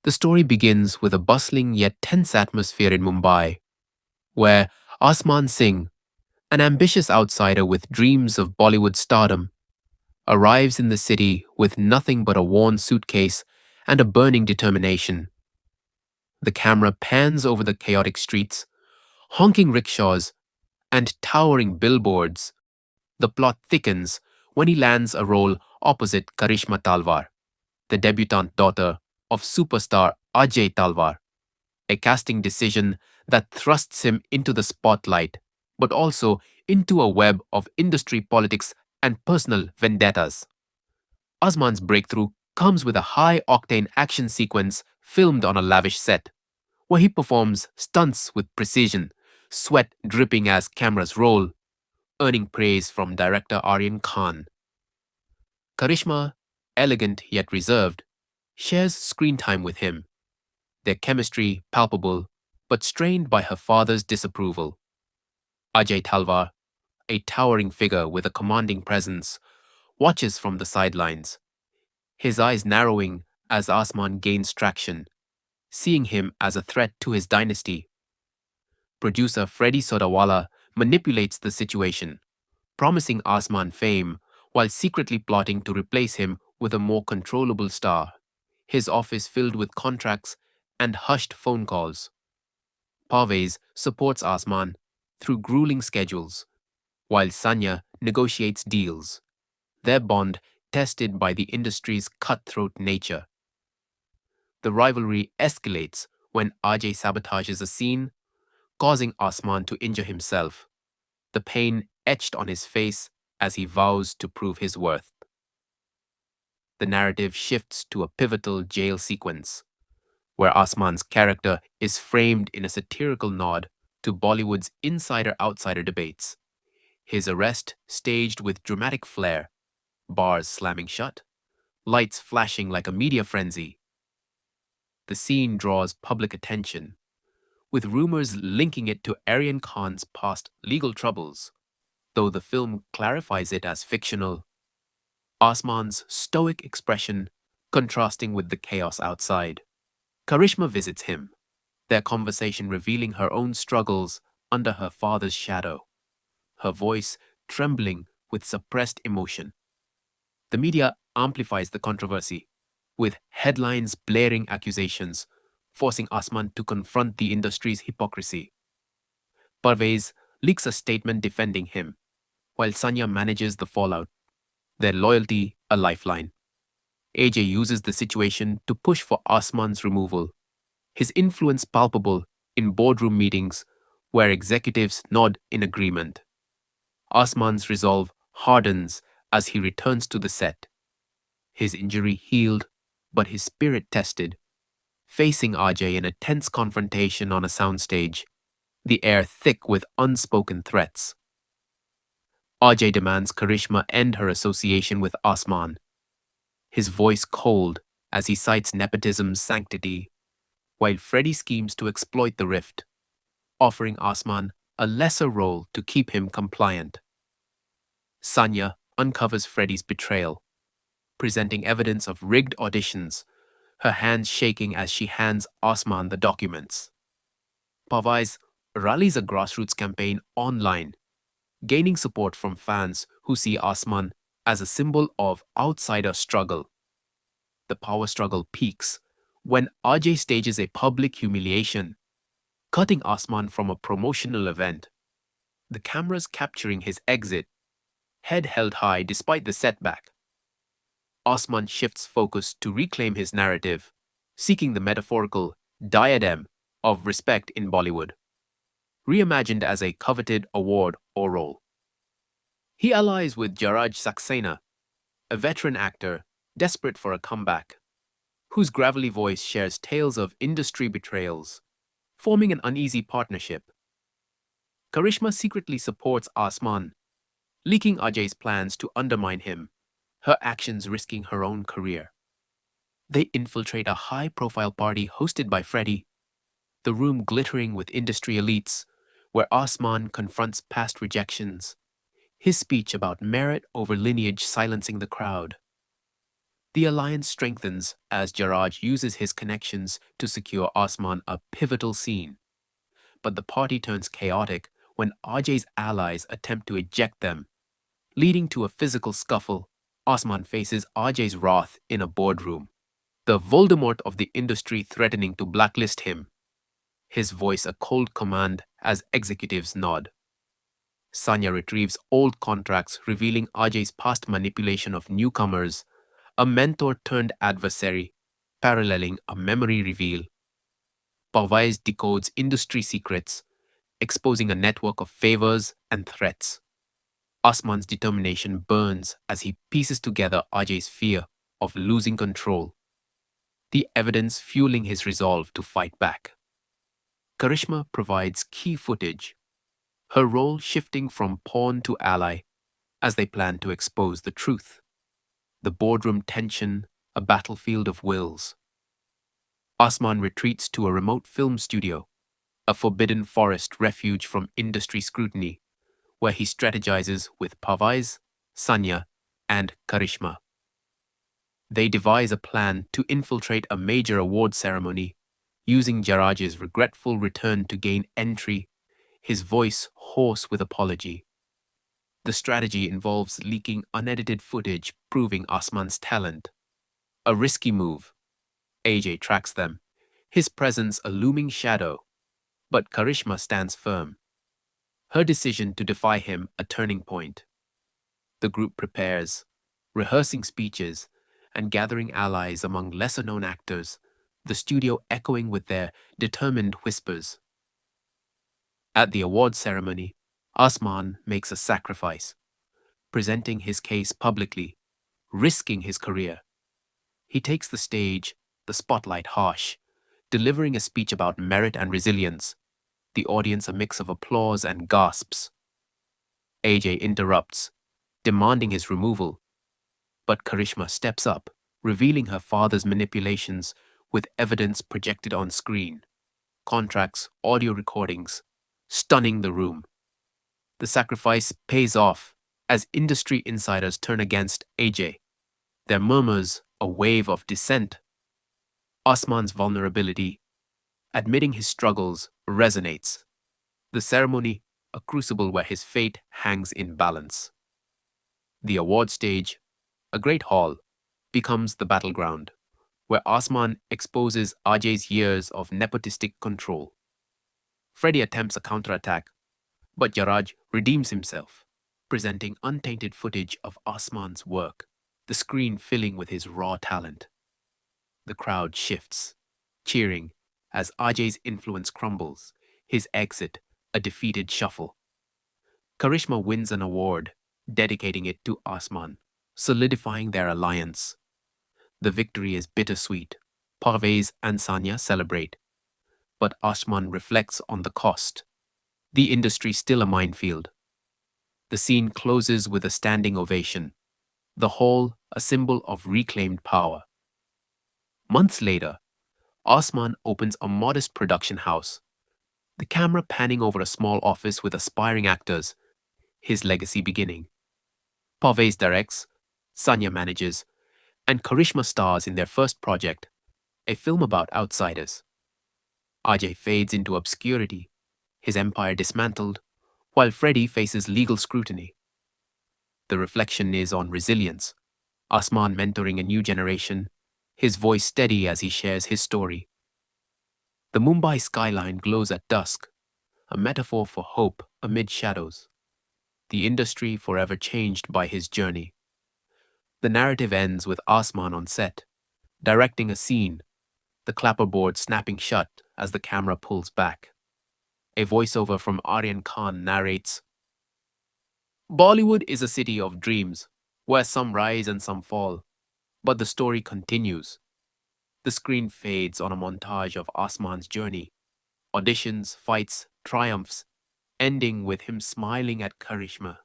The story begins with a bustling yet tense atmosphere in Mumbai, where Asman Singh, an ambitious outsider with dreams of Bollywood stardom, arrives in the city with nothing but a worn suitcase and a burning determination. The camera pans over the chaotic streets, honking rickshaws, and towering billboards. The plot thickens when he lands a role opposite Karishma Talwar, the debutante daughter of superstar Ajay Talwar, a casting decision that thrusts him into the spotlight, but also into a web of industry politics and personal vendettas. Asman's breakthrough comes with a high-octane action sequence filmed on a lavish set, where he performs stunts with precision, sweat dripping as cameras roll, earning praise from director Aryan Khan. Karishma, elegant yet reserved, shares screen time with him, their chemistry palpable but strained by her father's disapproval. Ajay Talwar, a towering figure with a commanding presence, watches from the sidelines, his eyes narrowing as Asman gains traction, seeing him as a threat to his dynasty. Producer Freddie Sodawala manipulates the situation, promising Asman fame while secretly plotting to replace him with a more controllable star, his office filled with contracts and hushed phone calls. Parvez supports Asman through grueling schedules, while Sanya negotiates deals, their bond tested by the industry's cutthroat nature. The rivalry escalates when Ajay sabotages a scene, causing Asman to injure himself, the pain etched on his face as he vows to prove his worth. The narrative shifts to a pivotal jail sequence, where Asman's character is framed in a satirical nod to Bollywood's insider-outsider debates, his arrest staged with dramatic flair, bars slamming shut, lights flashing like a media frenzy. The scene draws public attention, with rumors linking it to Aryan Khan's past legal troubles, though the film clarifies it as fictional. Asman's stoic expression contrasting with the chaos outside. Karishma visits him, their conversation revealing her own struggles under her father's shadow, her voice trembling with suppressed emotion. The media amplifies the controversy, with headlines blaring accusations, forcing Asman to confront the industry's hypocrisy. Parvez leaks a statement defending him, while Sanya manages the fallout, their loyalty a lifeline. AJ uses the situation to push for Asman's removal, his influence palpable in boardroom meetings where executives nod in agreement. Asman's resolve hardens as he returns to the set, his injury healed, but his spirit tested, facing Ajay in a tense confrontation on a soundstage, the air thick with unspoken threats. Ajay demands Karishma end her association with Asman, his voice cold as he cites nepotism's sanctity, while Freddie schemes to exploit the rift, offering Asman a lesser role to keep him compliant. Sanya uncovers Freddie's betrayal, presenting evidence of rigged auditions, her hands shaking as she hands Asman the documents. Parvez rallies a grassroots campaign online, gaining support from fans who see Asman as a symbol of outsider struggle. The power struggle peaks when Ajay stages a public humiliation, cutting Asman from a promotional event, the cameras capturing his exit, head held high despite the setback. Asman shifts focus to reclaim his narrative, seeking the metaphorical diadem of respect in Bollywood, reimagined as a coveted award or role. He allies with Jaraj Saxena, a veteran actor desperate for a comeback, whose gravelly voice shares tales of industry betrayals, forming an uneasy partnership. Karishma secretly supports Asman, leaking Ajay's plans to undermine him, her actions risking her own career. They infiltrate a high-profile party hosted by Freddie, the room glittering with industry elites, where Asman confronts past rejections, his speech about merit over lineage silencing the crowd. The alliance strengthens as Jarraj uses his connections to secure Osman a pivotal scene. But the party turns chaotic when Ajay's allies attempt to eject them, leading to a physical scuffle. Osman faces Ajay's wrath in a boardroom, the Voldemort of the industry threatening to blacklist him, his voice a cold command as executives nod. Sanya retrieves old contracts revealing Ajay's past manipulation of newcomers, a mentor turned adversary, paralleling a memory reveal. Pavais decodes industry secrets, exposing a network of favors and threats. Osman's determination burns as he pieces together Ajay's fear of losing control, the evidence fueling his resolve to fight back. Karishma provides key footage, her role shifting from pawn to ally as they plan to expose the truth. The boardroom tension, a battlefield of wills. Osman retreats to a remote film studio, a forbidden forest refuge from industry scrutiny, where he strategizes with Pavais, Sanya, and Karishma. They devise a plan to infiltrate a major award ceremony, using Jarraj's regretful return to gain entry, his voice hoarse with apology. The strategy involves leaking unedited footage proving Osman's talent. A risky move. AJ tracks them, his presence a looming shadow, but Karishma stands firm. Her decision to defy him a turning point. The group prepares, rehearsing speeches and gathering allies among lesser-known actors, the studio echoing with their determined whispers. At the award ceremony, Osman makes a sacrifice, presenting his case publicly, risking his career. He takes the stage, the spotlight harsh, delivering a speech about merit and resilience, the audience a mix of applause and gasps. AJ interrupts, demanding his removal, but Karishma steps up, revealing her father's manipulations with evidence projected on screen, contracts, audio recordings, stunning the room. The sacrifice pays off as industry insiders turn against AJ. Their murmurs a wave of dissent. Osman's vulnerability, admitting his struggles, resonates. The ceremony, a crucible where his fate hangs in balance. The award stage, a great hall, becomes the battleground, where Osman exposes Ajay's years of nepotistic control. Freddy attempts a counterattack, but Jarraj redeems himself, presenting untainted footage of Osman's work, the screen filling with his raw talent. The crowd shifts, cheering as Ajay's influence crumbles, his exit a defeated shuffle. Karishma wins an award, dedicating it to Osman, solidifying their alliance. The victory is bittersweet. Parvez and Sanya celebrate, but Osman reflects on the cost. The industry still a minefield. The scene closes with a standing ovation, the hall a symbol of reclaimed power. Months later, Osman opens a modest production house, the camera panning over a small office with aspiring actors, his legacy beginning. Parvez directs, Sanya manages, and Karishma stars in their first project, a film about outsiders. Ajay fades into obscurity, his empire dismantled, while Freddy faces legal scrutiny. The reflection is on resilience, Osman mentoring a new generation, his voice steady as he shares his story. The Mumbai skyline glows at dusk, a metaphor for hope amid shadows. The industry forever changed by his journey. The narrative ends with Osman on set, directing a scene, the clapperboard snapping shut as the camera pulls back. A voiceover from Aryan Khan narrates, Bollywood is a city of dreams, where some rise and some fall, but the story continues. The screen fades on a montage of Osman's journey, auditions, fights, triumphs, ending with him smiling at Karishma.